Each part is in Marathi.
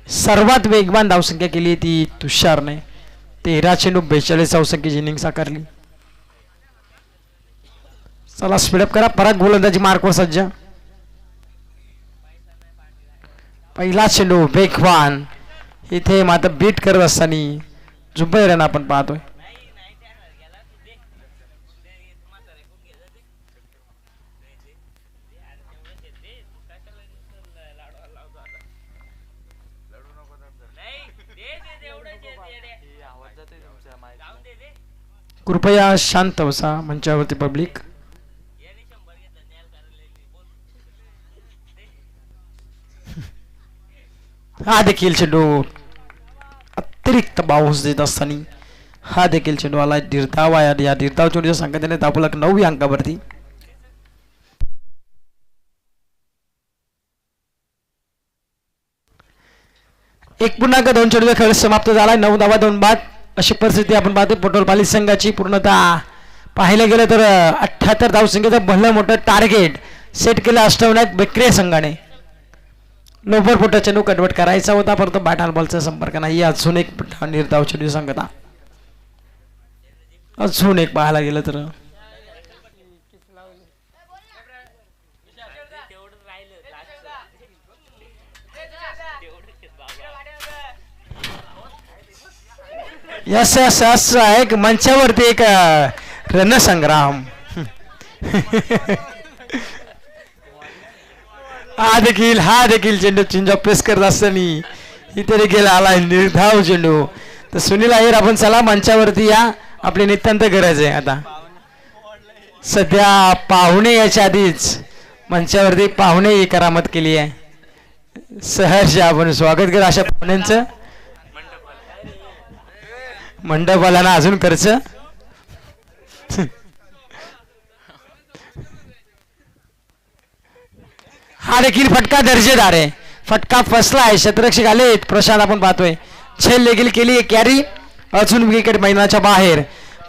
सर्वात वेगवान धावसंख्या केली ती तुषारने. 13 चेंडू 42 धावसंख्येची इनिंग साकारली. चला स्पीडअप करा. परत गोलंदाजी मार्कवर सज्ज. पहिला चेंडू वेगवान. इथे मात्र बीट करत असताना जुबैरना आपण पाहतोय. कृपया शांत बसा मंचावरती पब्लिक. हा देखील चेंडू अतिरिक्त बाउन्स देत असताना हा देखील चेंडू आला निर्धाव. या निर्धाव चेंडूच्या संख्येने धावफलक 9 अंकावरती. एक पूर्णांक 2 चेंडूचा खेळ समाप्त झाला. 9 धावा 2 बाद अशी परिस्थिती आपण पाहतो पोटोलपाली संघाची. पूर्णतः पाहायला गेलं तर 78 धावसंख्येचं भलं मोठं टार्गेट सेट केलं अष्टविनायक बेकरे संघाने. लोबर फुटा चेंडू कन्वर्ट करायचा होता परंतु बॅट आणि बॉलचा संपर्क नाही. अजून एक निर्धाव चेंडू सांगता. अजून एक पाहायला गेलं तर यस यस यस एक मंचावरती एक रणसंग्राम. हा देखील चेंडू चेंज ऑफ प्रेस करत असताना इथे देखील आला निर्धाव चेंडू. तर सुनील अय्यर आपण चला मंचावरती या. आपली नितांत गरज आहे आता. सध्या पाहुणे याच्या आधीच मंचावरती पाहुणे ही करामत केली आहे. सहर्ष आपण स्वागत करू अशा पाहुण्यांचं. मंडपाला ना अजून खर्च. हा देखील फटका दर्जेदार आहे. फटका फसला आहे. शतरक्षक आले प्रशांत आपण पाहतोय. झेल देखील केली कॅरी. अजून विकेट मैदानाच्या बाहेर.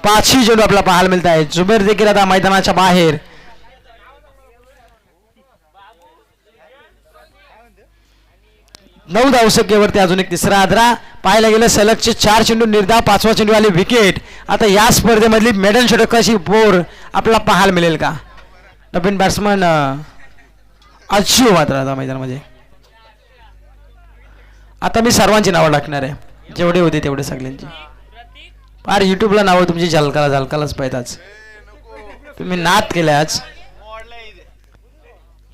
5ही चेंडू आपला पाहायला मिळत आहे. जुबैर देखील आता मैदानाच्या बाहेर. नऊ धावसंख्येवरती अजून एक तिसरा आदरा. पाहायला गेलं सलगचे 4 चेंडू निर्धाव. 5वा चेंडू आली विकेट. आता या स्पर्धेमधली मेडल षटकाची बोर आपल्याला पाहायला मिळेल का. नवीन बॅट्समन अज्जू मात्र आता मैदानामध्ये. आता मी सर्वांची नावं टाकणार आहे जेवढे होते तेवढे सगळ्यांची. फार युट्यूबला नावं तुमची झलकालाच पाहिजेच. तुम्ही नाद केले आज.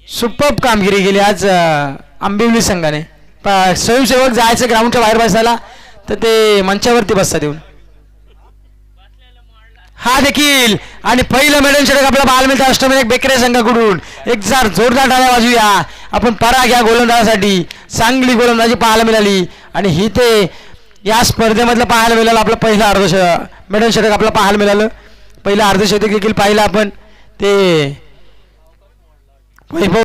सुपर्ब कामगिरी केली आज आंबिवली संघाने. स्वयंसेवक जायचं ग्राउंडच्या बाहेर बसायला तर ते मंचावरती बसतात येऊन. हा देखील आणि पहिलं मेडल षटक आपल्याला पाहायला मिळतं अष्टविनायक बेकरे संघाकडून. एक जर जोरदार टाळ्या वाजूया आपण. पराग या गोलंदाजासाठी चांगली गोलंदाजी पाहायला मिळाली. आणि ही ते या स्पर्धेमधलं पाहायला मिळालं आपलं पहिलं मेडल षटक आपल्याला पाहायला मिळालं. पहिलं अर्धशतक देखील पाहिलं आपण. ते वैभव